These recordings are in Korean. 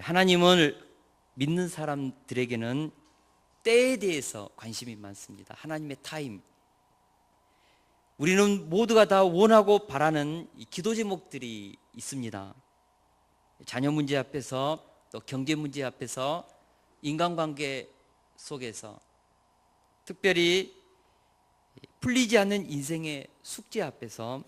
하나님을 믿는 사람들에게는 때에 대해서 관심이 많습니다. 하나님의 타임. 우리는 모두가 다 원하고 바라는 기도 제목들이 있습니다. 자녀 문제 앞에서, 또 경제 문제 앞에서, 인간관계 속에서, 특별히 풀리지 않는 인생의 숙제 앞에서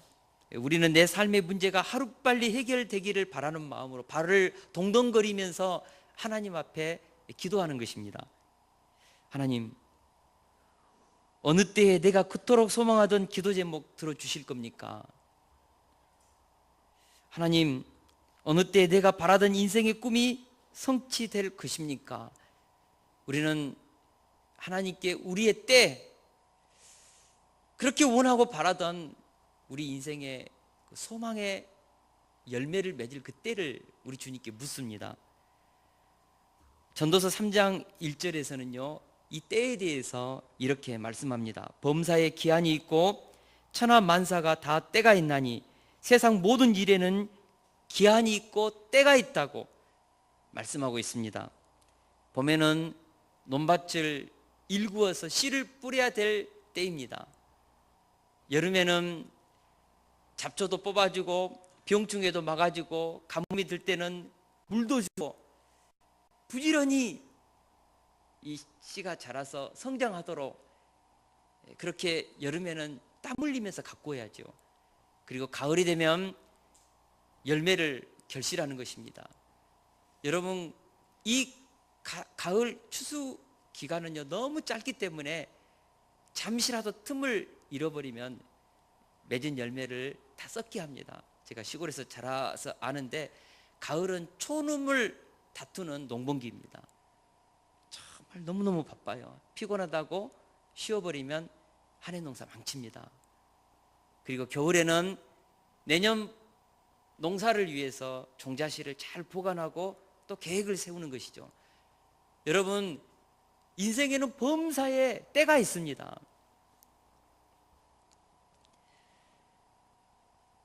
우리는 내 삶의 문제가 하루빨리 해결되기를 바라는 마음으로 발을 동동거리면서 하나님 앞에 기도하는 것입니다. 하나님, 어느 때에 내가 그토록 소망하던 기도 제목 들어주실 겁니까? 하나님, 어느 때에 내가 바라던 인생의 꿈이 성취될 것입니까? 우리는 하나님께 우리의 때, 그렇게 원하고 바라던 우리 인생의 소망의 열매를 맺을 그 때를 우리 주님께 묻습니다. 전도서 3장 1절에서는요, 이 때에 대해서 이렇게 말씀합니다. 범사에 기한이 있고 천하 만사가 다 때가 있나니 세상 모든 일에는 기한이 있고 때가 있다고 말씀하고 있습니다. 봄에는 논밭을 일구어서 씨를 뿌려야 될 때입니다. 여름에는 잡초도 뽑아주고 병충해도 막아주고 가뭄이 들 때는 물도 주고 부지런히 이 씨가 자라서 성장하도록 그렇게 여름에는 땀 흘리면서 가꾸어야죠. 그리고 가을이 되면 열매를 결실하는 것입니다. 여러분, 이 가을 추수 기간은요 너무 짧기 때문에 잠시라도 틈을 잃어버리면 맺은 열매를 다 썩게 합니다. 제가 시골에서 자라서 아는데 가을은 초놈을 다투는 농번기입니다. 정말 너무너무 바빠요. 피곤하다고 쉬어버리면 한 해 농사 망칩니다. 그리고 겨울에는 내년 농사를 위해서 종자씨를 잘 보관하고 또 계획을 세우는 것이죠. 여러분, 인생에는 범사에 때가 있습니다.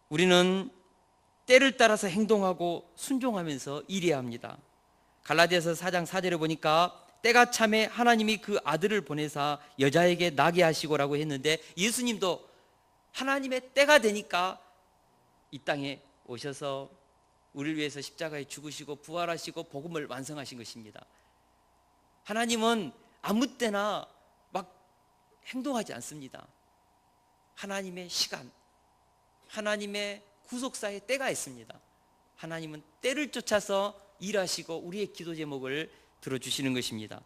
우리는 때를 따라서 행동하고 순종하면서 일해야 합니다. 갈라디아서 4장 4절에 보니까 때가 참에 하나님이 그 아들을 보내사 여자에게 나게 하시고라고 했는데, 예수님도 하나님의 때가 되니까 이 땅에 오셔서 우리를 위해서 십자가에 죽으시고 부활하시고 복음을 완성하신 것입니다. 하나님은 아무 때나 막 행동하지 않습니다. 하나님의 시간, 하나님의 구속사의 때가 있습니다. 하나님은 때를 쫓아서 일하시고 우리의 기도 제목을 들어주시는 것입니다.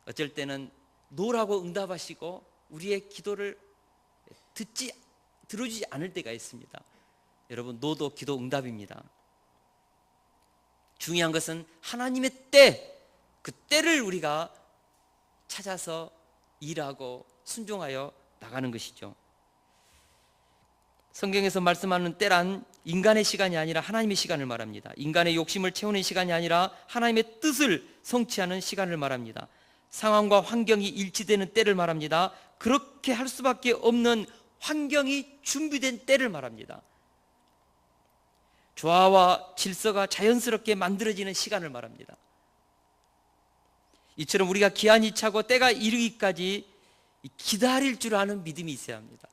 어쩔 때는 노라고 응답하시고 우리의 기도를 들어주지 않을 때가 있습니다. 여러분, 노도 기도 응답입니다. 중요한 것은 하나님의 때, 그 때를 우리가 찾아서 일하고 순종하여 나가는 것이죠. 성경에서 말씀하는 때란 인간의 시간이 아니라 하나님의 시간을 말합니다. 인간의 욕심을 채우는 시간이 아니라 하나님의 뜻을 성취하는 시간을 말합니다. 상황과 환경이 일치되는 때를 말합니다. 그렇게 할 수밖에 없는 환경이 준비된 때를 말합니다. 조화와 질서가 자연스럽게 만들어지는 시간을 말합니다. 이처럼 우리가 기한이 차고 때가 이르기까지 기다릴 줄 아는 믿음이 있어야 합니다.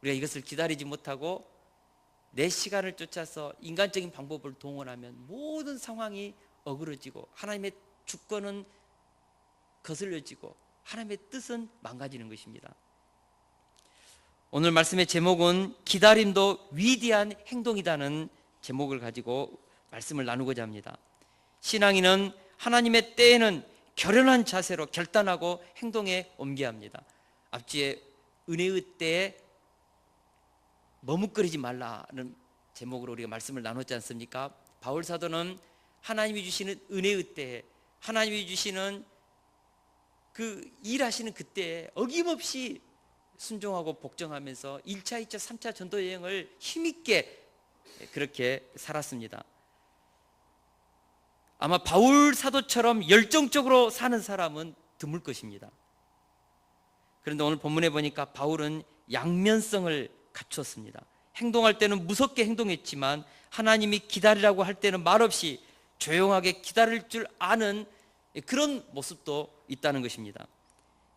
우리가 이것을 기다리지 못하고 내 시간을 쫓아서 인간적인 방법을 동원하면 모든 상황이 어그러지고 하나님의 주권은 거슬려지고 하나님의 뜻은 망가지는 것입니다. 오늘 말씀의 제목은 기다림도 위대한 행동이라는 제목을 가지고 말씀을 나누고자 합니다. 신앙인은 하나님의 때에는 결연한 자세로 결단하고 행동에 옮겨야 합니다. 앞뒤에 은혜의 때에 머뭇거리지 말라는 제목으로 우리가 말씀을 나눴지 않습니까? 바울 사도는 하나님이 주시는 은혜의 때에, 하나님이 주시는 그 일하시는 그때에 어김없이 순종하고 복종하면서 1차, 2차, 3차 전도 여행을 힘있게 그렇게 살았습니다. 아마 바울 사도처럼 열정적으로 사는 사람은 드물 것입니다. 그런데 오늘 본문에 보니까 바울은 양면성을 갖추었습니다. 행동할 때는 무섭게 행동했지만 하나님이 기다리라고 할 때는 말없이 조용하게 기다릴 줄 아는 그런 모습도 있다는 것입니다.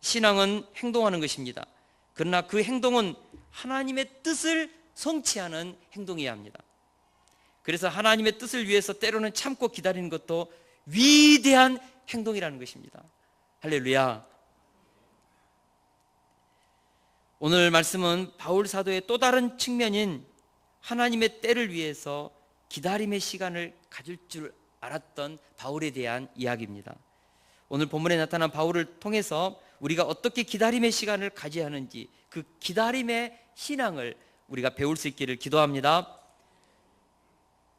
신앙은 행동하는 것입니다. 그러나 그 행동은 하나님의 뜻을 성취하는 행동이어야 합니다. 그래서 하나님의 뜻을 위해서 때로는 참고 기다리는 것도 위대한 행동이라는 것입니다. 할렐루야. 오늘 말씀은 바울 사도의 또 다른 측면인 하나님의 때를 위해서 기다림의 시간을 가질 줄 알았던 바울에 대한 이야기입니다. 오늘 본문에 나타난 바울을 통해서 우리가 어떻게 기다림의 시간을 가져야 하는지, 그 기다림의 신앙을 우리가 배울 수 있기를 기도합니다.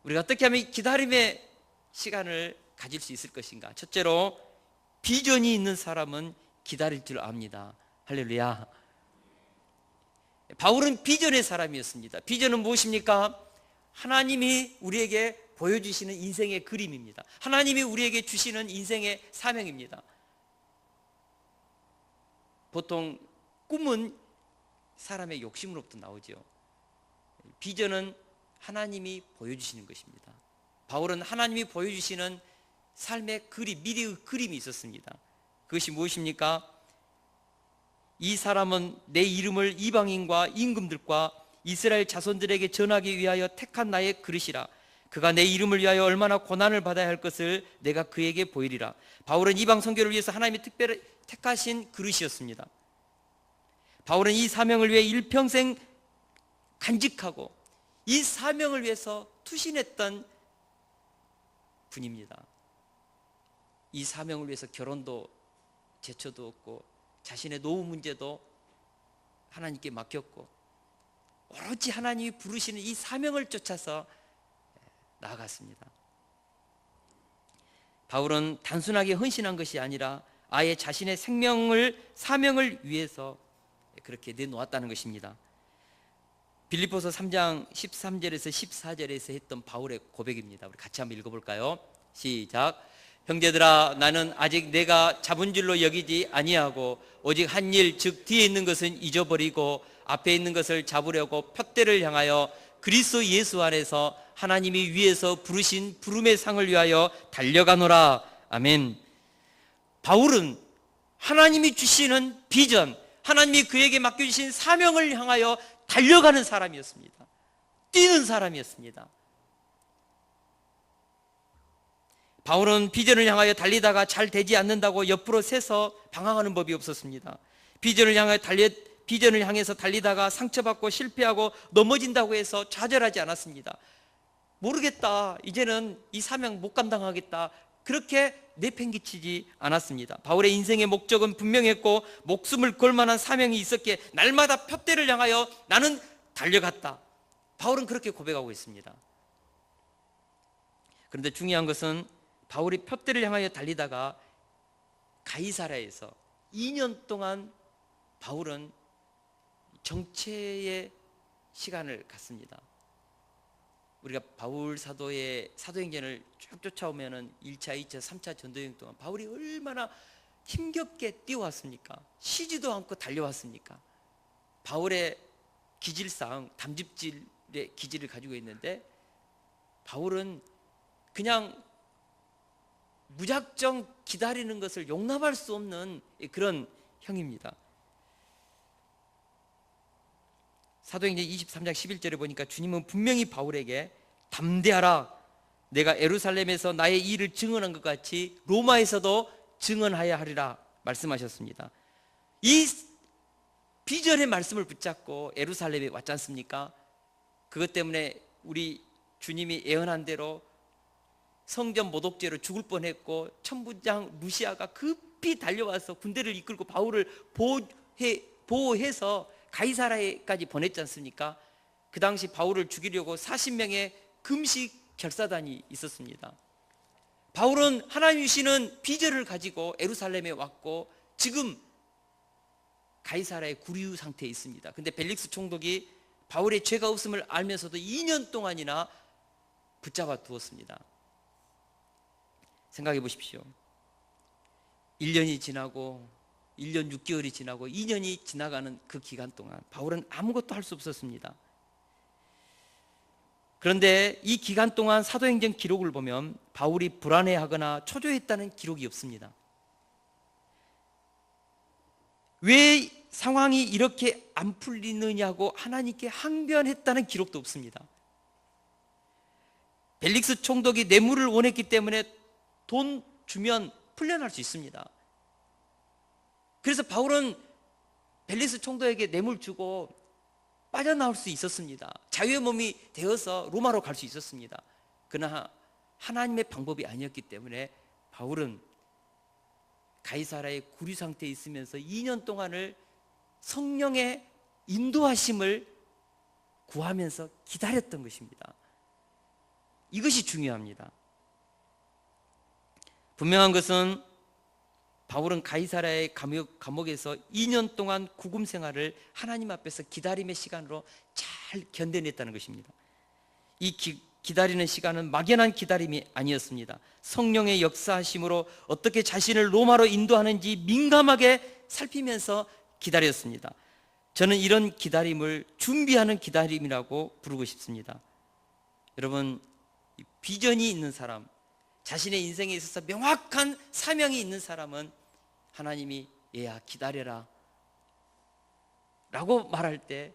우리가 어떻게 하면 기다림의 시간을 가질 수 있을 것인가? 첫째로, 비전이 있는 사람은 기다릴 줄 압니다. 할렐루야. 바울은 비전의 사람이었습니다. 비전은 무엇입니까? 하나님이 우리에게 보여주시는 인생의 그림입니다. 하나님이 우리에게 주시는 인생의 사명입니다. 보통 꿈은 사람의 욕심으로부터 나오죠. 비전은 하나님이 보여주시는 것입니다. 바울은 하나님이 보여주시는 삶의 그림, 미래의 그림이 있었습니다. 그것이 무엇입니까? 이 사람은 내 이름을 이방인과 임금들과 이스라엘 자손들에게 전하기 위하여 택한 나의 그릇이라. 그가 내 이름을 위하여 얼마나 고난을 받아야 할 것을 내가 그에게 보이리라. 바울은 이방 선교를 위해서 하나님이 특별히 택하신 그릇이었습니다. 바울은 이 사명을 위해 일평생 간직하고 이 사명을 위해서 투신했던 분입니다. 이 사명을 위해서 결혼도 제쳐두었고 자신의 노후 문제도 하나님께 맡겼고 오로지 하나님이 부르시는 이 사명을 쫓아서 나아갔습니다. 바울은 단순하게 헌신한 것이 아니라 아예 자신의 생명을, 사명을 위해서 그렇게 내놓았다는 것입니다. 빌립보서 3장 13절에서 14절에서 했던 바울의 고백입니다. 우리 같이 한번 읽어볼까요? 시작. 형제들아, 나는 아직 내가 잡은 줄로 여기지 아니하고 오직 한 일, 즉 뒤에 있는 것은 잊어버리고 앞에 있는 것을 잡으려고 푯대를 향하여 그리스도 예수 안에서 하나님이 위에서 부르신 부름의 상을 위하여 달려가노라. 아멘. 바울은 하나님이 주시는 비전, 하나님이 그에게 맡겨주신 사명을 향하여 달려가는 사람이었습니다. 뛰는 사람이었습니다. 바울은 비전을 향하여 달리다가 잘 되지 않는다고 옆으로 새서 방황하는 법이 없었습니다. 비전을 향해서 달리다가 상처받고 실패하고 넘어진다고 해서 좌절하지 않았습니다. 모르겠다, 이제는 이 사명 못 감당하겠다, 그렇게 내팽개치지 않았습니다. 바울의 인생의 목적은 분명했고 목숨을 걸 만한 사명이 있었기에 날마다 푯대를 향하여 나는 달려갔다. 바울은 그렇게 고백하고 있습니다. 그런데 중요한 것은 바울이 푯대를 향하여 달리다가 가이사랴에서 2년 동안 바울은 정체의 시간을 갖습니다. 우리가 바울 사도의 사도행전을 쭉 쫓아오면은 1차, 2차, 3차 전도여행 동안 바울이 얼마나 힘겹게 뛰어왔습니까? 쉬지도 않고 달려왔습니까? 바울의 기질상 담즙질의 기질을 가지고 있는데 바울은 그냥 무작정 기다리는 것을 용납할 수 없는 그런 형입니다. 사도행전 23장 11절에 보니까 주님은 분명히 바울에게 담대하라, 내가 예루살렘에서 나의 일을 증언한 것 같이 로마에서도 증언하여야 하리라 말씀하셨습니다. 이 비전의 말씀을 붙잡고 예루살렘에 왔지 않습니까? 그것 때문에 우리 주님이 예언한 대로 성전 모독죄로 죽을 뻔했고 천부장 루시아가 급히 달려와서 군대를 이끌고 바울을 보호해서 가이사랴에까지 보냈지 않습니까? 그 당시 바울을 죽이려고 40명의 금식 결사단이 있었습니다. 바울은 하나님 주시는 비전을 가지고 예루살렘에 왔고 지금 가이사랴의 구류 상태에 있습니다. 근데 벨릭스 총독이 바울의 죄가 없음을 알면서도 2년 동안이나 붙잡아 두었습니다. 생각해 보십시오. 1년이 지나고 1년 6개월이 지나고 2년이 지나가는 그 기간 동안 바울은 아무것도 할 수 없었습니다. 그런데 이 기간 동안 사도행전 기록을 보면 바울이 불안해하거나 초조했다는 기록이 없습니다. 왜 상황이 이렇게 안 풀리느냐고 하나님께 항변했다는 기록도 없습니다. 벨릭스 총독이 뇌물을 원했기 때문에 돈 주면 풀려날 수 있습니다. 그래서 바울은 벨릭스 총독에게 뇌물 주고 빠져나올 수 있었습니다. 자유의 몸이 되어서 로마로 갈 수 있었습니다. 그러나 하나님의 방법이 아니었기 때문에 바울은 가이사라의 구류 상태에 있으면서 2년 동안을 성령의 인도하심을 구하면서 기다렸던 것입니다. 이것이 중요합니다. 분명한 것은 바울은 가이사라의 감옥에서 2년 동안 구금 생활을 하나님 앞에서 기다림의 시간으로 잘 견뎌냈다는 것입니다. 이 기다리는 시간은 막연한 기다림이 아니었습니다. 성령의 역사하심으로 어떻게 자신을 로마로 인도하는지 민감하게 살피면서 기다렸습니다. 저는 이런 기다림을 준비하는 기다림이라고 부르고 싶습니다. 여러분, 비전이 있는 사람, 자신의 인생에 있어서 명확한 사명이 있는 사람은 하나님이 얘야 기다려라 라고 말할 때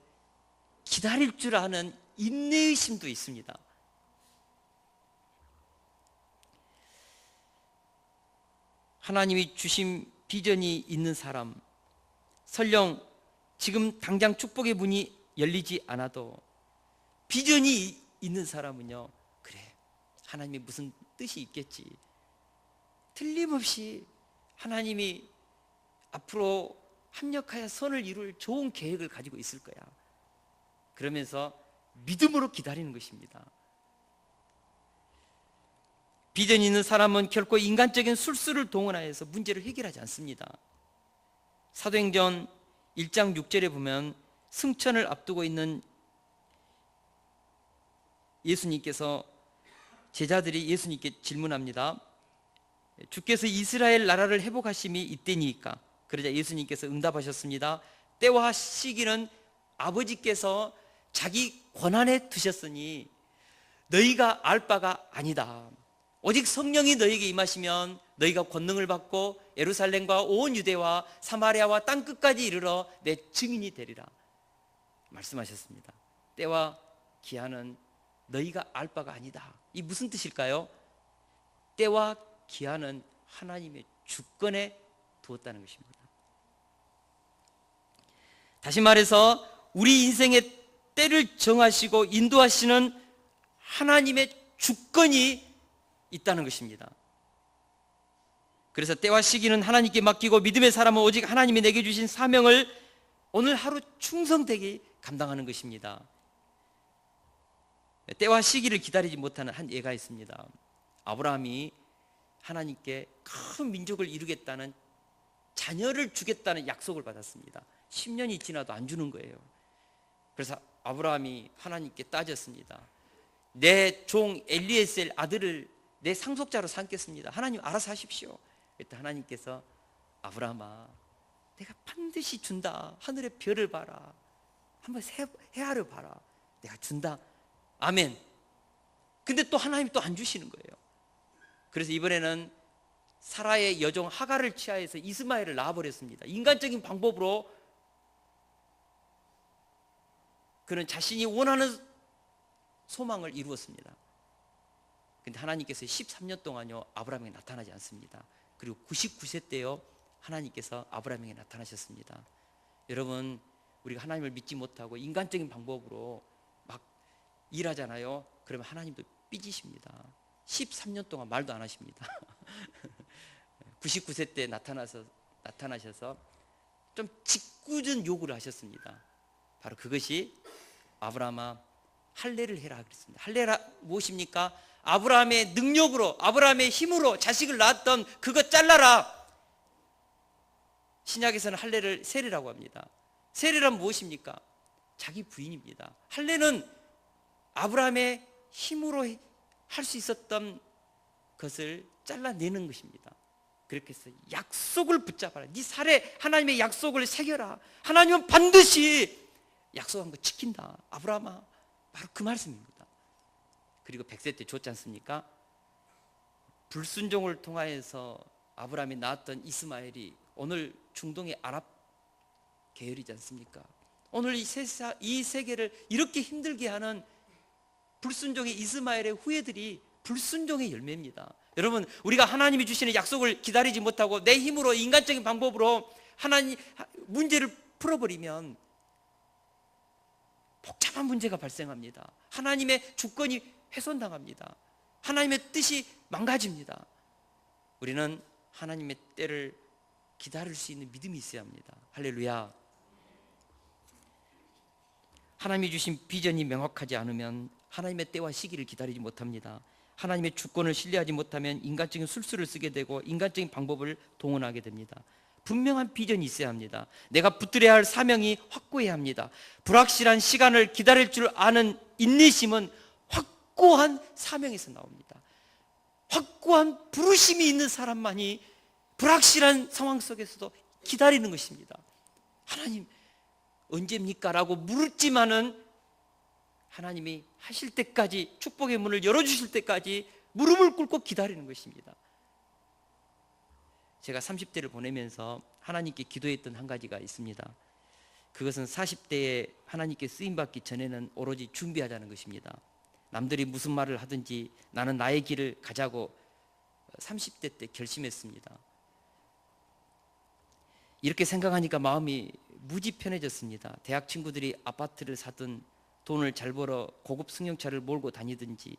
기다릴 줄 아는 인내의 심도 있습니다. 하나님이 주신 비전이 있는 사람, 설령 지금 당장 축복의 문이 열리지 않아도 비전이 있는 사람은요, 그래, 하나님이 무슨 뜻이 있겠지, 틀림없이 하나님이 앞으로 합력하여 선을 이룰 좋은 계획을 가지고 있을 거야, 그러면서 믿음으로 기다리는 것입니다. 비전이 있는 사람은 결코 인간적인 술수를 동원하여서 문제를 해결하지 않습니다. 사도행전 1장 6절에 보면 승천을 앞두고 있는 예수님께서, 제자들이 예수님께 질문합니다. 주께서 이스라엘 나라를 회복하심이 이때니까? 그러자 예수님께서 응답하셨습니다. 때와 시기는 아버지께서 자기 권한에 두셨으니 너희가 알 바가 아니다. 오직 성령이 너희에게 임하시면 너희가 권능을 받고 예루살렘과 온 유대와 사마리아와 땅끝까지 이르러 내 증인이 되리라 말씀하셨습니다. 때와 기한은 너희가 알 바가 아니다. 이 무슨 뜻일까요? 때와 기한은 하나님의 주권에 두었다는 것입니다. 다시 말해서 우리 인생의 때를 정하시고 인도하시는 하나님의 주권이 있다는 것입니다. 그래서 때와 시기는 하나님께 맡기고 믿음의 사람은 오직 하나님이 내게 주신 사명을 오늘 하루 충성되게 감당하는 것입니다. 때와 시기를 기다리지 못하는 한 예가 있습니다. 아브라함이 하나님께 큰 민족을 이루겠다는, 자녀를 주겠다는 약속을 받았습니다. 10년이 지나도 안 주는 거예요. 그래서 아브라함이 하나님께 따졌습니다. 내 종 엘리에셀 아들을 내 상속자로 삼겠습니다. 하나님 알아서 하십시오. 그때 하나님께서 아브라함아, 내가 반드시 준다. 하늘의 별을 봐라. 한번 해하를 봐라. 내가 준다. 아멘. 근데 또 하나님 또 안 주시는 거예요. 그래서 이번에는 사라의 여종 하갈을 취하여서 이스마엘을 낳아버렸습니다. 인간적인 방법으로 그는 자신이 원하는 소망을 이루었습니다. 근데 하나님께서 13년 동안요 아브라함에게 나타나지 않습니다. 그리고 99세 때요 하나님께서 아브라함에게 나타나셨습니다. 여러분, 우리가 하나님을 믿지 못하고 인간적인 방법으로 막 일하잖아요. 그러면 하나님도 삐지십니다. 13년 동안 말도 안 하십니다. 99세 때 나타나셔서 좀 짓궂은 요구를 하셨습니다. 바로 그것이 아브라함아 할례를 해라 그랬습니다. 할례가 무엇입니까? 아브라함의 능력으로, 아브라함의 힘으로 자식을 낳았던 그거 잘라라. 신약에서는 할례를 세례라고 합니다. 세례란 무엇입니까? 자기 부인입니다. 할례는 아브라함의 힘으로 할 수 있었던 것을 잘라내는 것입니다. 그렇게 해서 약속을 붙잡아라. 네 살에 하나님의 약속을 새겨라. 하나님은 반드시 약속한 거 지킨다. 아브라함아, 바로 그 말씀입니다. 그리고 100세 때 줬지 않습니까? 불순종을 통하여서 아브라함이 낳았던 이스마엘이 오늘 중동의 아랍 계열이지 않습니까? 오늘 이 세계를 이렇게 힘들게 하는 불순종의 이스마엘의 후예들이 불순종의 열매입니다. 여러분, 우리가 하나님이 주시는 약속을 기다리지 못하고 내 힘으로 인간적인 방법으로 하나님 문제를 풀어버리면 복잡한 문제가 발생합니다. 하나님의 주권이 훼손당합니다. 하나님의 뜻이 망가집니다. 우리는 하나님의 때를 기다릴 수 있는 믿음이 있어야 합니다. 할렐루야. 하나님이 주신 비전이 명확하지 않으면 하나님의 때와 시기를 기다리지 못합니다. 하나님의 주권을 신뢰하지 못하면 인간적인 술수를 쓰게 되고 인간적인 방법을 동원하게 됩니다. 분명한 비전이 있어야 합니다. 내가 붙들어야 할 사명이 확고해야 합니다. 불확실한 시간을 기다릴 줄 아는 인내심은 확고한 사명에서 나옵니다. 확고한 부르심이 있는 사람만이 불확실한 상황 속에서도 기다리는 것입니다. 하나님 언제입니까? 라고 물었지만은 하나님이 하실 때까지, 축복의 문을 열어주실 때까지 무릎을 꿇고 기다리는 것입니다. 제가 30대를 보내면서 하나님께 기도했던 한 가지가 있습니다. 그것은 40대에 하나님께 쓰임받기 전에는 오로지 준비하자는 것입니다. 남들이 무슨 말을 하든지 나는 나의 길을 가자고 30대 때 결심했습니다. 이렇게 생각하니까 마음이 무지 편해졌습니다. 대학 친구들이 아파트를 사든 돈을 잘 벌어 고급 승용차를 몰고 다니든지,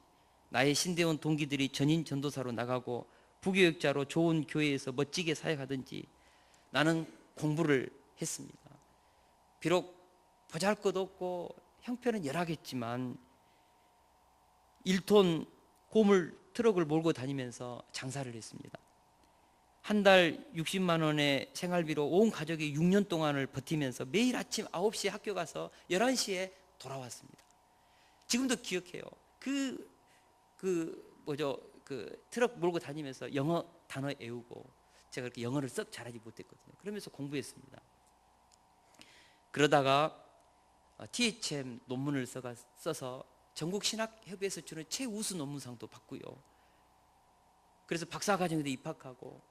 나의 신대원 동기들이 전인 전도사로 나가고 부교육자로 좋은 교회에서 멋지게 사역하든지 나는 공부를 했습니다. 비록 보잘것없고 형편은 열악했지만 1톤 고물 트럭을 몰고 다니면서 장사를 했습니다. 한 달 60만 원의 생활비로 온 가족이 6년 동안을 버티면서 매일 아침 9시에 학교 가서 11시에 돌아왔습니다. 지금도 기억해요. 그 트럭 몰고 다니면서 영어 단어 외우고, 제가 그렇게 영어를 썩 잘하지 못했거든요. 그러면서 공부했습니다. 그러다가 THM 논문을 써서 전국신학협의회에서 주는 최우수 논문상도 받고요. 그래서 박사과정에도 입학하고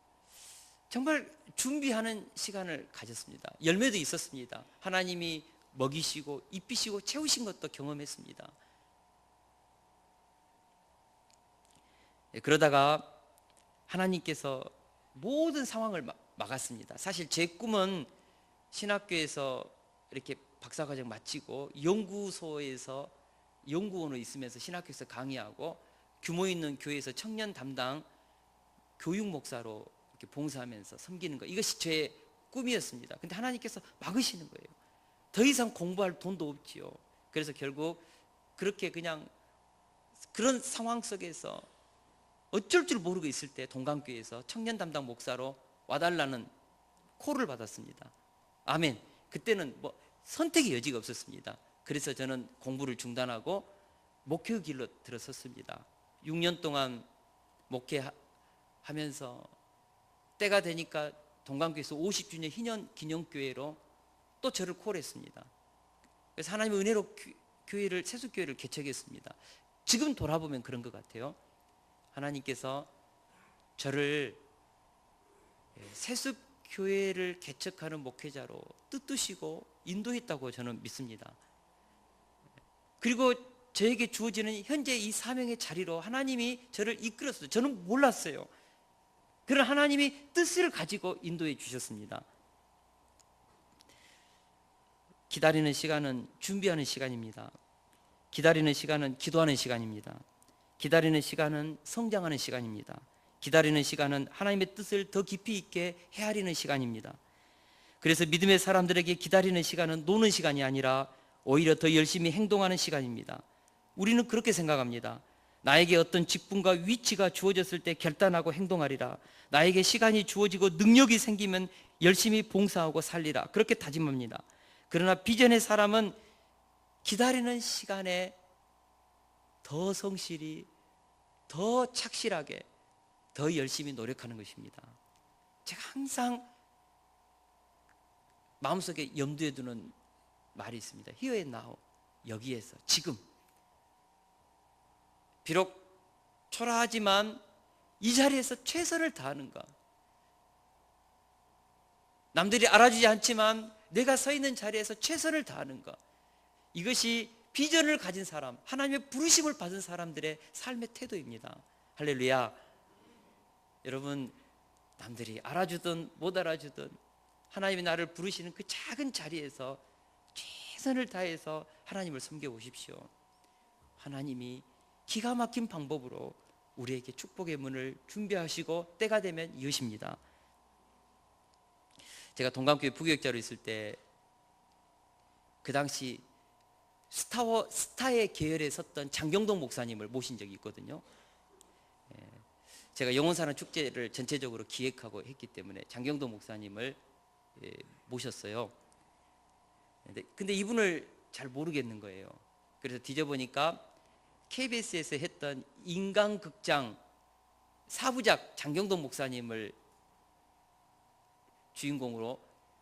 정말 준비하는 시간을 가졌습니다. 열매도 있었습니다. 하나님이 먹이시고 입히시고 채우신 것도 경험했습니다. 그러다가 하나님께서 모든 상황을 막았습니다. 사실 제 꿈은 신학교에서 이렇게 박사과정 마치고 연구소에서 연구원으로 있으면서 신학교에서 강의하고 규모 있는 교회에서 청년 담당 교육 목사로 이렇게 봉사하면서 섬기는 것, 이것이 제 꿈이었습니다. 근데 하나님께서 막으시는 거예요. 더 이상 공부할 돈도 없지요. 그래서 결국 그렇게 그냥 그런 상황 속에서 어쩔 줄 모르고 있을 때 동강교회에서 청년 담당 목사로 와달라는 콜을 받았습니다. 아멘. 그때는 뭐 선택의 여지가 없었습니다. 그래서 저는 공부를 중단하고 목회 길로 들어섰습니다. 6년 동안 목회하면서 때가 되니까 동강교회에서 50주년 희년 기념교회로 또 저를 콜했습니다. 그래서 하나님의 은혜로 교회를, 세숫교회를 개척했습니다. 지금 돌아보면 그런 것 같아요. 하나님께서 저를 세숫교회를 개척하는 목회자로 뜻두시고 인도했다고 저는 믿습니다. 그리고 저에게 주어지는 현재 이 사명의 자리로 하나님이 저를 이끌었어요. 저는 몰랐어요. 그런 하나님이 뜻을 가지고 인도해 주셨습니다. 기다리는 시간은 준비하는 시간입니다. 기다리는 시간은 기도하는 시간입니다. 기다리는 시간은 성장하는 시간입니다. 기다리는 시간은 하나님의 뜻을 더 깊이 있게 헤아리는 시간입니다. 그래서 믿음의 사람들에게 기다리는 시간은 노는 시간이 아니라 오히려 더 열심히 행동하는 시간입니다. 우리는 그렇게 생각합니다. 나에게 어떤 직분과 위치가 주어졌을 때 결단하고 행동하리라. 나에게 시간이 주어지고 능력이 생기면 열심히 봉사하고 살리라. 그렇게 다짐합니다. 그러나 비전의 사람은 기다리는 시간에 더 성실히, 더 착실하게, 더 열심히 노력하는 것입니다. 제가 항상 마음속에 염두에 두는 말이 있습니다. Here and now, 여기에서, 지금. 비록 초라하지만 이 자리에서 최선을 다하는가? 남들이 알아주지 않지만 내가 서 있는 자리에서 최선을 다하는가? 이것이 비전을 가진 사람, 하나님의 부르심을 받은 사람들의 삶의 태도입니다. 할렐루야. 여러분, 남들이 알아주든 못 알아주든 하나님이 나를 부르시는 그 작은 자리에서 최선을 다해서 하나님을 섬겨보십시오. 하나님이 기가 막힌 방법으로 우리에게 축복의 문을 준비하시고 때가 되면 여십니다. 제가 동감교회 부교육자로 있을 때 그 당시 스타의 계열에 섰던 장경동 목사님을 모신 적이 있거든요. 제가 영혼사랑 축제를 전체적으로 기획하고 했기 때문에 장경동 목사님을 모셨어요. 근데 이분을 잘 모르겠는 거예요. 그래서 뒤져보니까 KBS에서 했던 인간극장 4부작 장경동 목사님을 주인공으로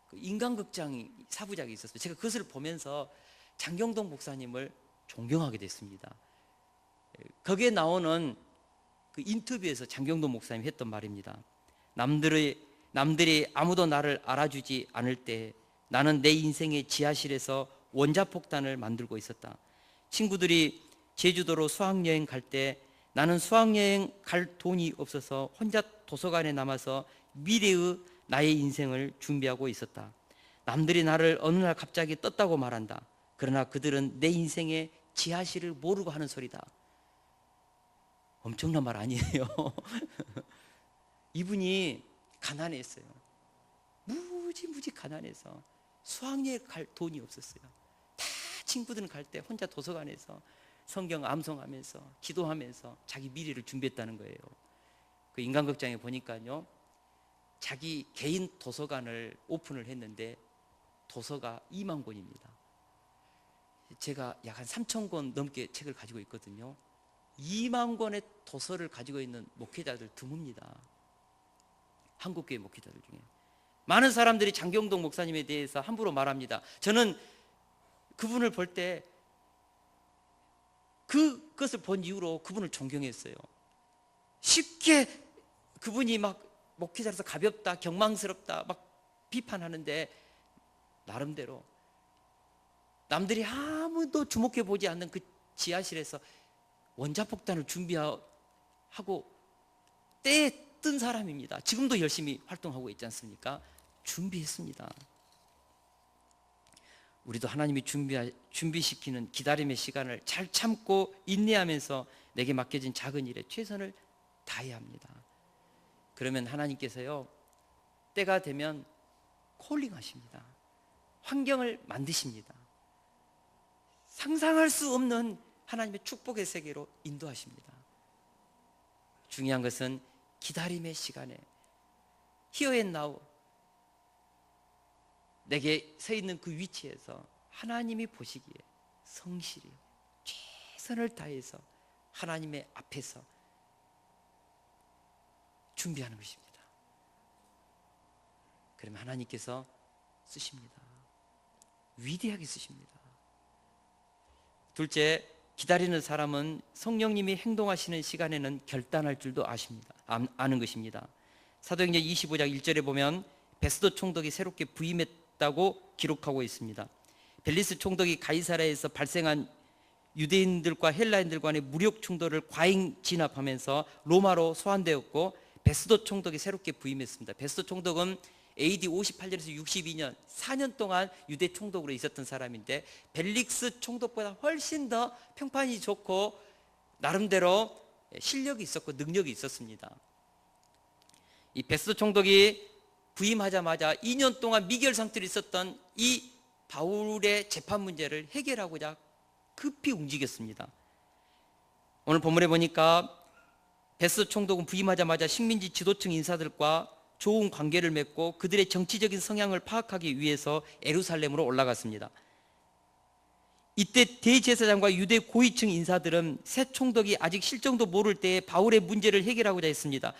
그 인간극장 4부작이 있었어요. 제가 그것을 보면서 장경동 목사님을 존경하게 됐습니다. 거기에 나오는 그 인터뷰에서 장경동 목사님이 했던 말입니다. 남들이 아무도 나를 알아주지 않을 때 나는 내 인생의 지하실에서 원자폭탄을 만들고 있었다. 친구들이 제주도로 수학여행 갈 때 나는 수학여행 갈 돈이 없어서 혼자 도서관에 남아서 미래의 나의 인생을 준비하고 있었다. 남들이 나를 어느 날 갑자기 떴다고 말한다. 그러나 그들은 내 인생의 지하실을 모르고 하는 소리다. 엄청난 말 아니에요? 이분이 가난했어요. 무지 가난해서 수학여행 갈 돈이 없었어요. 다 친구들은 갈 때 혼자 도서관에서 성경 암송하면서 기도하면서 자기 미래를 준비했다는 거예요. 그 인간극장에 보니까요, 자기 개인 도서관을 오픈을 했는데 도서가 2만 권입니다. 제가 약 한 3천 권 넘게 책을 가지고 있거든요. 2만 권의 도서를 가지고 있는 목회자들 드뭅니다. 한국교회 목회자들 중에 많은 사람들이 장경동 목사님에 대해서 함부로 말합니다. 저는 그분을 볼 때 그것을 본 이후로 그분을 존경했어요. 쉽게 그분이 막 목회자로서 가볍다, 경망스럽다 막 비판하는데 나름대로 남들이 아무도 주목해 보지 않는 그 지하실에서 원자폭탄을 준비하고 때에 뜬 사람입니다. 지금도 열심히 활동하고 있지 않습니까? 준비했습니다. 우리도 하나님이 준비시키는 기다림의 시간을 잘 참고 인내하면서 내게 맡겨진 작은 일에 최선을 다해야 합니다. 그러면 하나님께서요, 때가 되면 콜링하십니다. 환경을 만드십니다. 상상할 수 없는 하나님의 축복의 세계로 인도하십니다. 중요한 것은 기다림의 시간에 Here and now 내게 서 있는 그 위치에서 하나님이 보시기에 성실히 최선을 다해서 하나님의 앞에서 준비하는 것입니다. 그러면 하나님께서 쓰십니다. 위대하게 쓰십니다. 둘째, 기다리는 사람은 성령님이 행동하시는 시간에는 결단할 줄도 아는 것입니다. 사도행전 25장 1절에 보면 베스도 총독이 새롭게 부임했다고 기록하고 있습니다. 벨리스 총독이 가이사랴에서 발생한 유대인들과 헬라인들 간의 무력 충돌을 과잉 진압하면서 로마로 소환되었고 베스도 총독이 새롭게 부임했습니다. 베스도 총독은 AD 58년에서 62년 4년 동안 유대 총독으로 있었던 사람인데 벨릭스 총독보다 훨씬 더 평판이 좋고 나름대로 실력이 있었고 능력이 있었습니다. 이 베스도 총독이 부임하자마자 2년 동안 미결 상태로 있었던 이 바울의 재판 문제를 해결하고자 급히 움직였습니다. 오늘 본문에 보니까 베스도 총독은 부임하자마자 식민지 지도층 인사들과 좋은 관계를 맺고 그들의 정치적인 성향을 파악하기 위해서 예루살렘으로 올라갔습니다. 이때 대제사장과 유대 고위층 인사들은 새 총독이 아직 실정도 모를 때에 바울의 문제를 해결하고자 했습니다.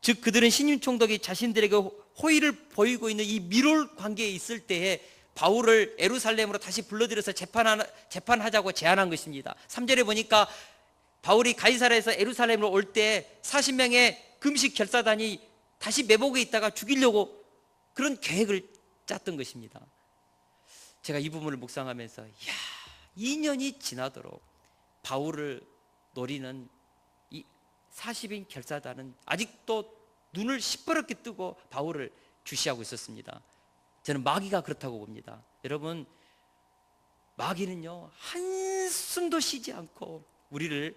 즉 그들은 신임 총독이 자신들에게 호의를 보이고 있는 이 밀월 관계에 있을 때에 바울을 예루살렘으로 다시 불러들여서 재판하자고 제안한 것입니다. 3절에 보니까 바울이 가이사랴에서 예루살렘으로 올 때 40명의 금식 결사단이 다시 매복에 있다가 죽이려고 그런 계획을 짰던 것입니다. 제가 이 부분을 묵상하면서 2년이 지나도록 바울을 노리는 이 40인 결사단은 아직도 눈을 시퍼렇게 뜨고 바울을 주시하고 있었습니다. 저는 마귀가 그렇다고 봅니다. 여러분, 마귀는요 한숨도 쉬지 않고 우리를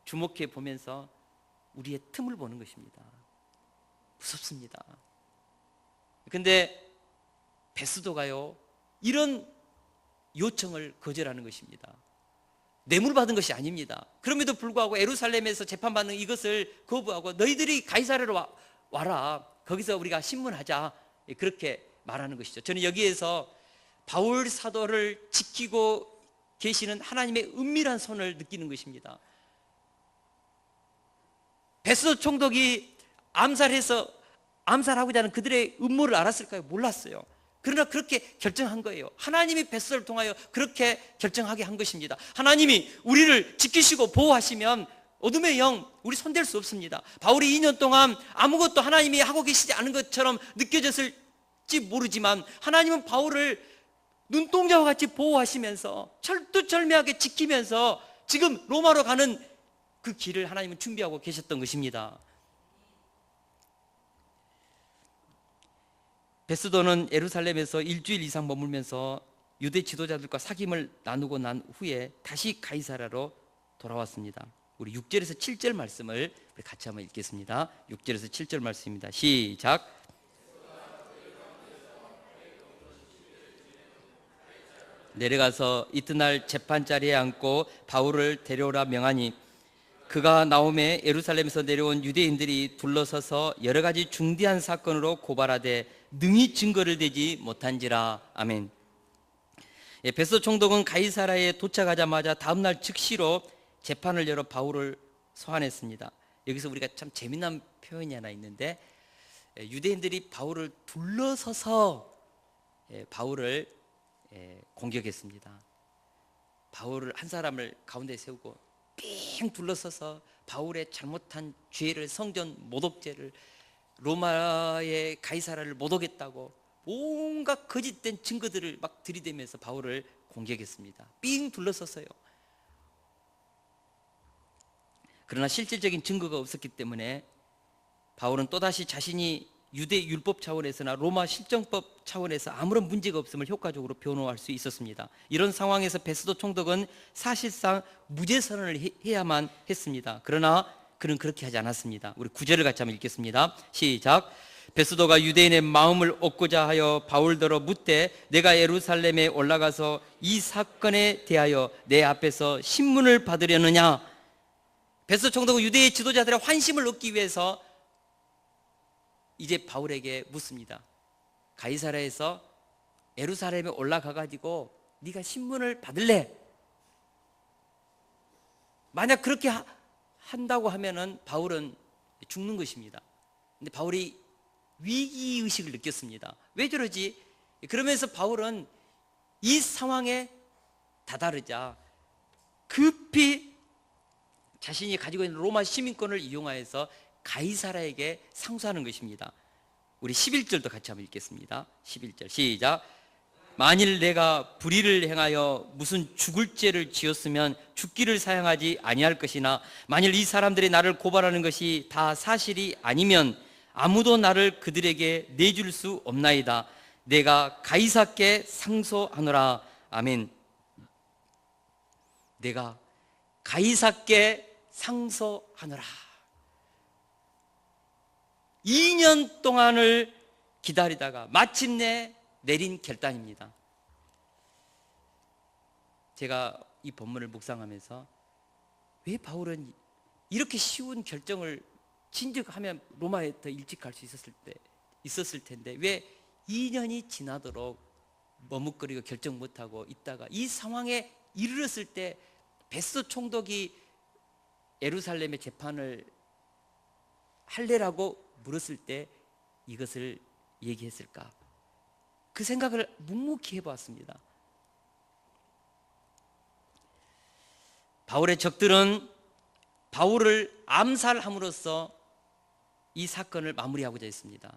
주목해 보면서 우리의 틈을 보는 것입니다. 무섭습니다. 근데 베스도가요 이런 요청을 거절하는 것입니다. 뇌물 받은 것이 아닙니다. 그럼에도 불구하고 예루살렘에서 재판받는 이것을 거부하고 너희들이 가이사랴로 와라, 거기서 우리가 신문하자, 그렇게 말하는 것이죠. 저는 여기에서 바울 사도를 지키고 계시는 하나님의 은밀한 손을 느끼는 것입니다. 베스도 총독이 암살하고자 하는 그들의 음모를 알았을까요? 몰랐어요. 그러나 그렇게 결정한 거예요. 하나님이 베스도를 통하여 그렇게 결정하게 한 것입니다. 하나님이 우리를 지키시고 보호하시면 어둠의 영 우리 손댈 수 없습니다. 바울이 2년 동안 아무것도 하나님이 하고 계시지 않은 것처럼 느껴졌을지 모르지만 하나님은 바울을 눈동자와 같이 보호하시면서 철두철미하게 지키면서 지금 로마로 가는 그 길을 하나님은 준비하고 계셨던 것입니다. 베스도는 예루살렘에서 일주일 이상 머물면서 유대 지도자들과 사귐을 나누고 난 후에 다시 가이사랴로 돌아왔습니다. 우리 6절에서 7절 말씀을 같이 한번 읽겠습니다. 6절에서 7절 말씀입니다. 시작. 내려가서 이튿날 재판자리에 앉고 바울을 데려오라 명하니 그가 나오매 예루살렘에서 내려온 유대인들이 둘러서서 여러 가지 중대한 사건으로 고발하되 능히 증거를 대지 못한지라. 아멘. 베스도 총독은 가이사랴에 도착하자마자 다음날 즉시로 재판을 열어 바울을 소환했습니다. 여기서 우리가 참 재미난 표현이 하나 있는데 유대인들이 바울을 둘러서서 바울을 공격했습니다. 바울을 한 사람을 가운데 세우고 삥 둘러서서 바울의 잘못한 죄를, 성전 모독죄를, 로마의 가이사랴를 모독했다고 온갖 거짓된 증거들을 막 들이대면서 바울을 공격했습니다. 삥 둘러서서요. 그러나 실질적인 증거가 없었기 때문에 바울은 또다시 자신이 유대 율법 차원에서나 로마 실정법 차원에서 아무런 문제가 없음을 효과적으로 변호할 수 있었습니다. 이런 상황에서 베스도 총독은 사실상 무죄 선언을 해야만 했습니다. 그러나 그는 그렇게 하지 않았습니다. 우리 9절을 같이 한번 읽겠습니다. 시작. 베스도가 유대인의 마음을 얻고자 하여 바울더러 묻되 내가 예루살렘에 올라가서 이 사건에 대하여 내 앞에서 신문을 받으려느냐. 베스도 총독은 유대의 지도자들의 환심을 얻기 위해서 이제 바울에게 묻습니다. 가이사랴에서 예루살렘에 올라가 가지고 네가 신문을 받을래? 만약 그렇게 한다고 하면은 바울은 죽는 것입니다. 근데 바울이 위기의식을 느꼈습니다. 왜 저러지? 그러면서 바울은 이 상황에 다다르자 급히 자신이 가지고 있는 로마 시민권을 이용하여서 가이사랴에게 상소하는 것입니다. 우리 11절도 같이 한번 읽겠습니다. 11절 시작. 만일 내가 불의를 행하여 무슨 죽을 죄를 지었으면 죽기를 사용하지 아니할 것이나 만일 이 사람들이 나를 고발하는 것이 다 사실이 아니면 아무도 나를 그들에게 내줄 수 없나이다. 내가 가이사께 상소하노라. 아멘. 내가 가이사께 상소하노라. 2년 동안을 기다리다가 마침내 내린 결단입니다. 제가 이 본문을 묵상하면서 왜 바울은 이렇게 쉬운 결정을 진즉하면 로마에 더 일찍 갈 수 있었을 텐데 왜 2년이 지나도록 머뭇거리고 결정 못하고 있다가 이 상황에 이르렀을 때 베스도 총독이 예루살렘의 재판을 할래라고 물었을 때 이것을 얘기했을까? 그 생각을 묵묵히 해보았습니다. 바울의 적들은 바울을 암살함으로써 이 사건을 마무리하고자 했습니다.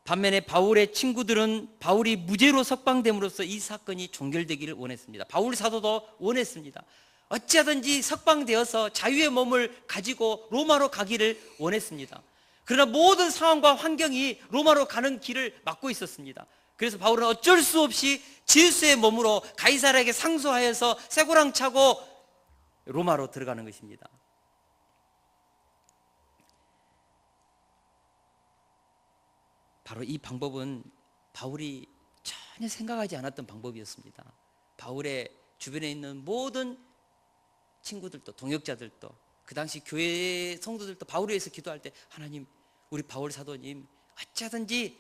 반면에 바울의 친구들은 바울이 무죄로 석방됨으로써 이 사건이 종결되기를 원했습니다. 바울 사도도 원했습니다. 어찌하든지 석방되어서 자유의 몸을 가지고 로마로 가기를 원했습니다. 그러나 모든 상황과 환경이 로마로 가는 길을 막고 있었습니다. 그래서 바울은 어쩔 수 없이 질수의 몸으로 가이사랴에게 상소하여서 쇠고랑 차고 로마로 들어가는 것입니다. 바로 이 방법은 바울이 전혀 생각하지 않았던 방법이었습니다. 바울의 주변에 있는 모든 친구들도, 동역자들도, 그 당시 교회 성도들도 바울을 위해서 기도할 때, 하나님, 우리 바울 사도님 어찌하든지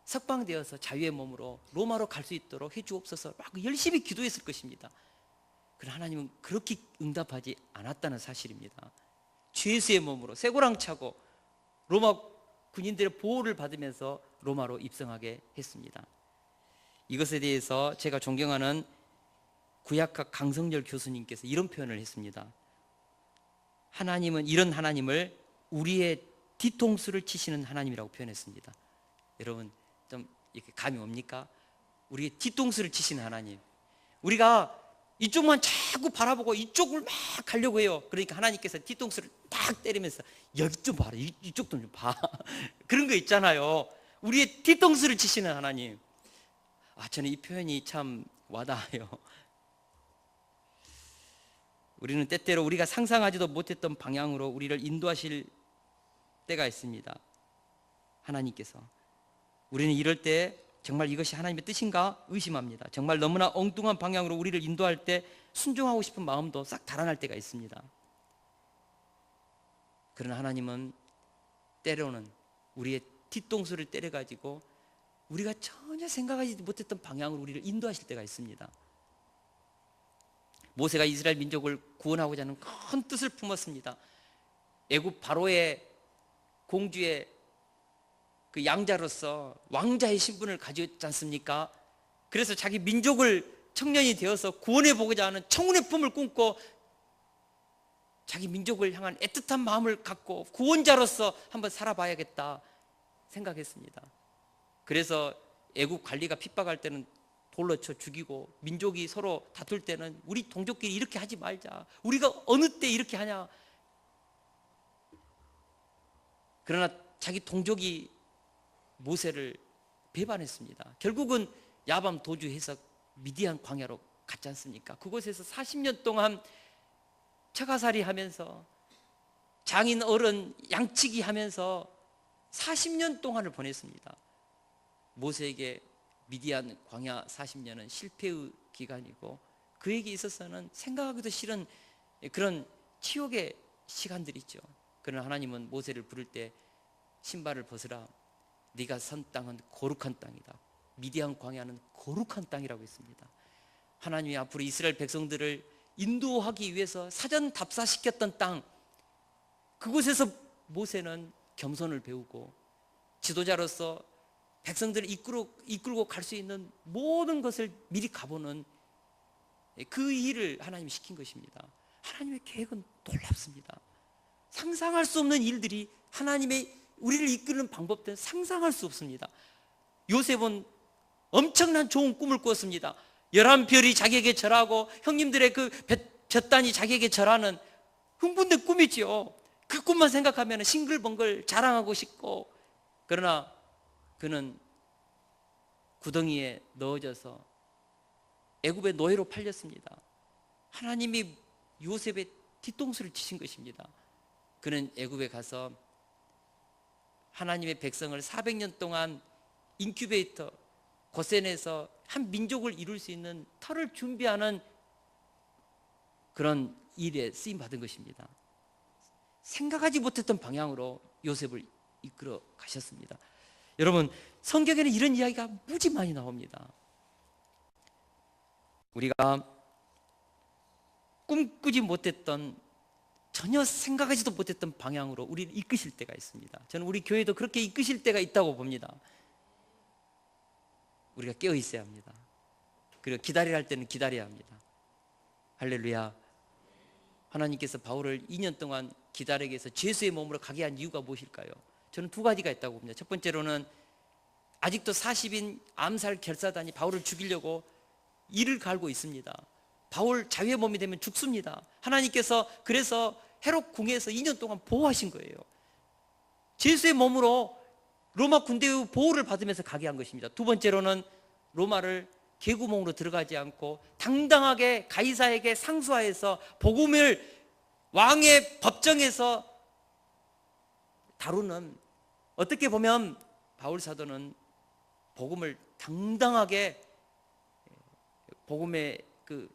석방되어서 자유의 몸으로 로마로 갈 수 있도록 해주옵소서 막 열심히 기도했을 것입니다. 그러나 하나님은 그렇게 응답하지 않았다는 사실입니다. 죄수의 몸으로 쇠고랑 차고 로마 군인들의 보호를 받으면서 로마로 입성하게 했습니다. 이것에 대해서 제가 존경하는 구약학 강성열 교수님께서 이런 표현을 했습니다. 하나님은, 이런 하나님을 우리의 뒤통수를 치시는 하나님이라고 표현했습니다. 여러분 좀 이렇게 감이 옵니까? 우리의 뒤통수를 치시는 하나님. 우리가 이쪽만 자꾸 바라보고 이쪽을 막 가려고 해요. 그러니까 하나님께서 뒤통수를 딱 때리면서 여기 좀 봐라, 이쪽도 좀 봐. 그런 거 있잖아요. 우리의 뒤통수를 치시는 하나님. 저는 이 표현이 참 와닿아요. 우리는 때때로 우리가 상상하지도 못했던 방향으로 우리를 인도하실 때가 있습니다. 하나님께서. 우리는 이럴 때 정말 이것이 하나님의 뜻인가 의심합니다. 정말 너무나 엉뚱한 방향으로 우리를 인도할 때 순종하고 싶은 마음도 싹 달아날 때가 있습니다. 그러나 하나님은 때로는 우리의 뒤통수를 때려가지고 우리가 전혀 생각하지 못했던 방향으로 우리를 인도하실 때가 있습니다. 모세가 이스라엘 민족을 구원하고자 하는 큰 뜻을 품었습니다. 애굽 바로의 공주의 그 양자로서 왕자의 신분을 가졌지 않습니까? 그래서 자기 민족을 청년이 되어서 구원해 보고자 하는 청운의 품을 꿈고 자기 민족을 향한 애틋한 마음을 갖고 구원자로서 한번 살아봐야겠다 생각했습니다. 그래서 애국 관리가 핍박할 때는 돌로 쳐 죽이고, 민족이 서로 다툴 때는 우리 동족끼리 이렇게 하지 말자, 우리가 어느 때 이렇게 하냐. 그러나 자기 동족이 모세를 배반했습니다. 결국은 야밤 도주해서 미디안 광야로 갔지 않습니까? 그곳에서 40년 동안 처가살이 하면서 장인 어른 양치기 하면서 40년 동안을 보냈습니다. 모세에게 미디안 광야 40년은 실패의 기간이고 그에게 있어서는 생각하기도 싫은 그런 치욕의 시간들이죠. 그러나 하나님은 모세를 부를 때 신발을 벗으라, 네가 선 땅은 거룩한 땅이다, 미디안 광야는 거룩한 땅이라고 했습니다. 하나님이 앞으로 이스라엘 백성들을 인도하기 위해서 사전 답사시켰던 땅, 그곳에서 모세는 겸손을 배우고 지도자로서 백성들을 이끌고 갈 수 있는 모든 것을 미리 가보는 그 일을 하나님이 시킨 것입니다. 하나님의 계획은 놀랍습니다. 상상할 수 없는 일들이, 하나님의 우리를 이끄는 방법들은 상상할 수 없습니다. 요셉은 엄청난 좋은 꿈을 꾸었습니다. 11별이 자기에게 절하고 형님들의 그 볕단이 자기에게 절하는 흥분된 꿈이지요. 그 꿈만 생각하면 싱글벙글 자랑하고 싶고, 그러나 그는 구덩이에 넣어져서 애굽의 노예로 팔렸습니다. 하나님이 요셉의 뒤통수를 치신 것입니다. 그는 애굽에 가서 하나님의 백성을 400년 동안 인큐베이터 고센에서 한 민족을 이룰 수 있는 터를 준비하는 그런 일에 쓰임 받은 것입니다. 생각하지 못했던 방향으로 요셉을 이끌어 가셨습니다. 여러분, 성경에는 이런 이야기가 무지 많이 나옵니다. 우리가 꿈꾸지 못했던, 전혀 생각하지도 못했던 방향으로 우리를 이끄실 때가 있습니다. 저는 우리 교회도 그렇게 이끄실 때가 있다고 봅니다. 우리가 깨어 있어야 합니다. 그리고 기다리라 할 때는 기다려야 합니다. 할렐루야. 하나님께서 바울을 2년 동안 기다리게 해서 죄수의 몸으로 가게 한 이유가 무엇일까요? 저는 두 가지가 있다고 봅니다. 첫 번째로는 아직도 40인 암살 결사단이 바울을 죽이려고 이를 갈고 있습니다. 바울 자유의 몸이 되면 죽습니다. 하나님께서 그래서 헤롯 궁에서 2년 동안 보호하신 거예요. 죄수의 몸으로 로마 군대의 보호를 받으면서 가게 한 것입니다. 두 번째로는 로마를 개구멍으로 들어가지 않고 당당하게 가이사에게 상소하여서 복음을 왕의 법정에서 다루는, 어떻게 보면 바울 사도는 복음을 당당하게, 복음의 그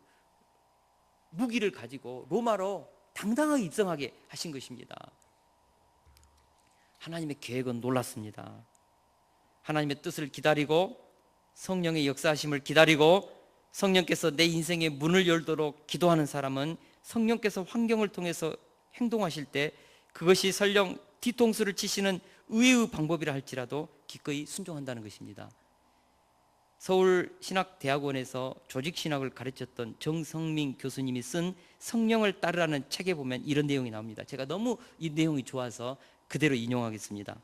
무기를 가지고 로마로 당당하게 입성하게 하신 것입니다. 하나님의 계획은 놀랐습니다. 하나님의 뜻을 기다리고 성령의 역사하심을 기다리고 성령께서 내 인생의 문을 열도록 기도하는 사람은 성령께서 환경을 통해서 행동하실 때 그것이 설령 뒤통수를 치시는 의외의 방법이라 할지라도 기꺼이 순종한다는 것입니다. 서울신학대학원에서 조직신학을 가르쳤던 정성민 교수님이 쓴 성령을 따르라는 책에 보면 이런 내용이 나옵니다. 제가 너무 이 내용이 좋아서 그대로 인용하겠습니다.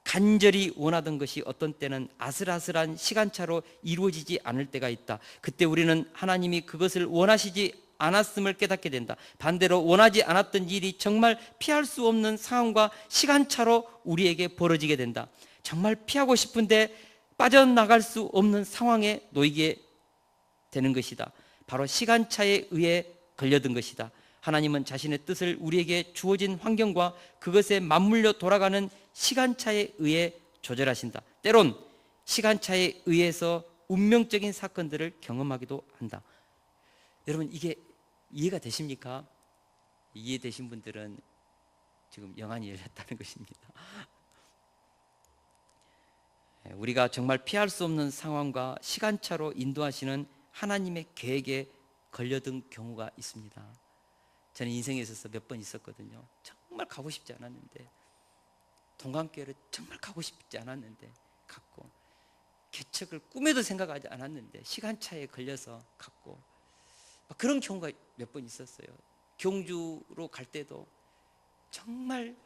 간절히 원하던 것이 어떤 때는 아슬아슬한 시간차로 이루어지지 않을 때가 있다. 그때 우리는 하나님이 그것을 원하시지 않았음을 깨닫게 된다. 반대로 원하지 않았던 일이 정말 피할 수 없는 상황과 시간차로 우리에게 벌어지게 된다. 정말 피하고 싶은데 빠져나갈 수 없는 상황에 놓이게 되는 것이다. 바로 시간차에 의해 걸려든 것이다. 하나님은 자신의 뜻을 우리에게 주어진 환경과 그것에 맞물려 돌아가는 시간차에 의해 조절하신다. 때론 시간차에 의해서 운명적인 사건들을 경험하기도 한다. 여러분, 이게 이해가 되십니까? 이해되신 분들은 지금 영안이 열렸다는 것입니다. 우리가 정말 피할 수 없는 상황과 시간차로 인도하시는 하나님의 계획에 걸려든 경우가 있습니다. 저는 인생에 있어서 몇 번 있었거든요. 정말 가고 싶지 않았는데, 동강교회를 정말 가고 싶지 않았는데 갔고, 개척을 꿈에도 생각하지 않았는데 시간차에 걸려서 갔고, 그런 경우가 몇 번 있었어요. 경주로 갈 때도 정말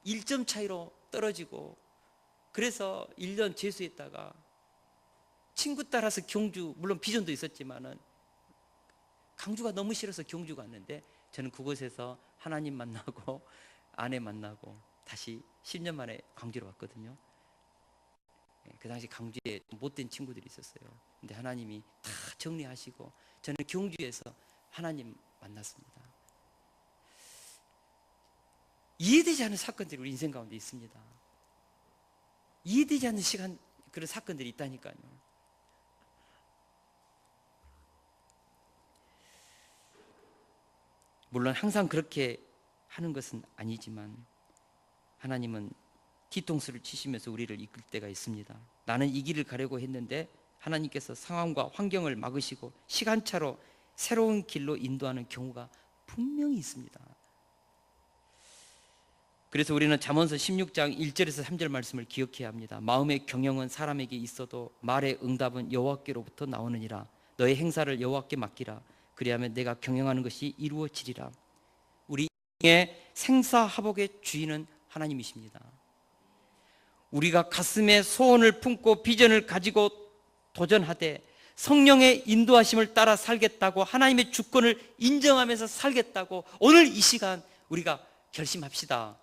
1점 차이로 떨어지고, 그래서 1년 재수했다가 친구 따라서 경주, 물론 비전도 있었지만은 강주가 너무 싫어서 경주 갔는데, 저는 그곳에서 하나님 만나고 아내 만나고 다시 10년 만에 광주로 왔거든요. 그 당시 강주에 못된 친구들이 있었어요. 근데 하나님이 다 정리하시고 저는 경주에서 하나님 만났습니다. 이해되지 않는 사건들이 우리 인생 가운데 있습니다. 이해되지 않는 시간, 그런 사건들이 있다니까요. 물론 항상 그렇게 하는 것은 아니지만 하나님은 뒤통수를 치시면서 우리를 이끌 때가 있습니다. 나는 이 길을 가려고 했는데 하나님께서 상황과 환경을 막으시고 시간차로 새로운 길로 인도하는 경우가 분명히 있습니다. 그래서 우리는 잠언서 16장 1절에서 3절 말씀을 기억해야 합니다. 마음의 경영은 사람에게 있어도 말의 응답은 여호와께로부터 나오느니라. 너의 행사를 여호와께 맡기라. 그리하면 내가 경영하는 것이 이루어지리라. 우리 인생의 생사화복의 주인은 하나님이십니다. 우리가 가슴에 소원을 품고 비전을 가지고 도전하되 성령의 인도하심을 따라 살겠다고, 하나님의 주권을 인정하면서 살겠다고 오늘 이 시간 우리가 결심합시다.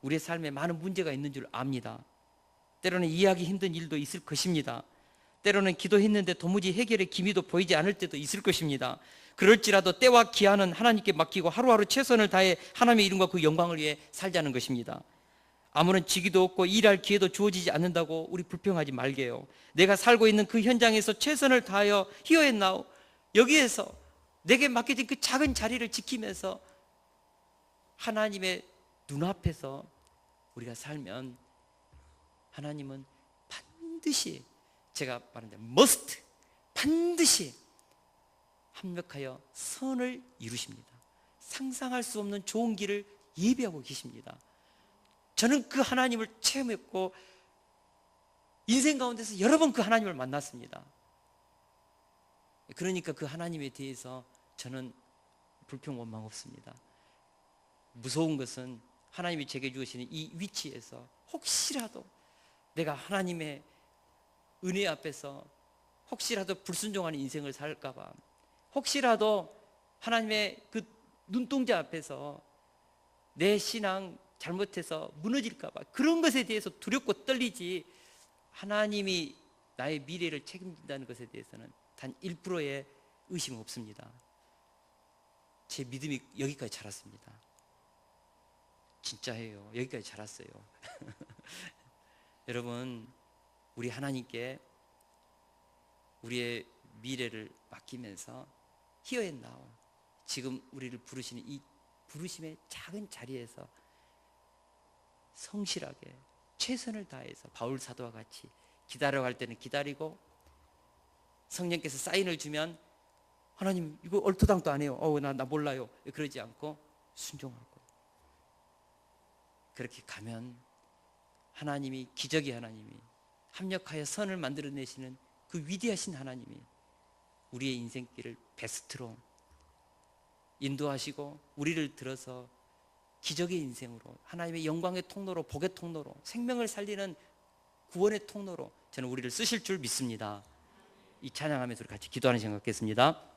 우리의 삶에 많은 문제가 있는 줄 압니다. 때로는 이해하기 힘든 일도 있을 것입니다. 때로는 기도했는데 도무지 해결의 기미도 보이지 않을 때도 있을 것입니다. 그럴지라도 때와 기한은 하나님께 맡기고 하루하루 최선을 다해 하나님의 이름과 그 영광을 위해 살자는 것입니다. 아무런 직위도 없고 일할 기회도 주어지지 않는다고 우리 불평하지 말게요. 내가 살고 있는 그 현장에서 최선을 다하여 here and now, 여기에서 내게 맡겨진 그 작은 자리를 지키면서 하나님의 눈앞에서 우리가 살면 하나님은 반드시, 제가 말하는 must, 반드시 합력하여 선을 이루십니다. 상상할 수 없는 좋은 길을 예비하고 계십니다. 저는 그 하나님을 체험했고 인생 가운데서 여러 번 그 하나님을 만났습니다. 그러니까 그 하나님에 대해서 저는 불평 원망 없습니다. 무서운 것은 하나님이 제게 주시는 이 위치에서 혹시라도 내가 하나님의 은혜 앞에서 혹시라도 불순종하는 인생을 살까봐, 혹시라도 하나님의 그 눈동자 앞에서 내 신앙 잘못해서 무너질까봐, 그런 것에 대해서 두렵고 떨리지, 하나님이 나의 미래를 책임진다는 것에 대해서는 단 1%의 의심 없습니다. 제 믿음이 여기까지 자랐습니다. 진짜예요. 여기까지 자랐어요. 여러분, 우리 하나님께 우리의 미래를 맡기면서 Here and Now, 지금 우리를 부르시는 이 부르심의 작은 자리에서 성실하게 최선을 다해서 바울 사도와 같이 기다려갈 때는 기다리고, 성령께서 사인을 주면 하나님 이거 얼토당토 안 해요. 나 몰라요. 그러지 않고 순종하고, 그렇게 가면 하나님이, 기적의 하나님이 합력하여 선을 만들어내시는 그 위대하신 하나님이 우리의 인생길을 베스트로 인도하시고 우리를 들어서 기적의 인생으로, 하나님의 영광의 통로로, 복의 통로로, 생명을 살리는 구원의 통로로 저는 우리를 쓰실 줄 믿습니다. 이 찬양하면서 우리 같이 기도하는 시간 갖겠습니다.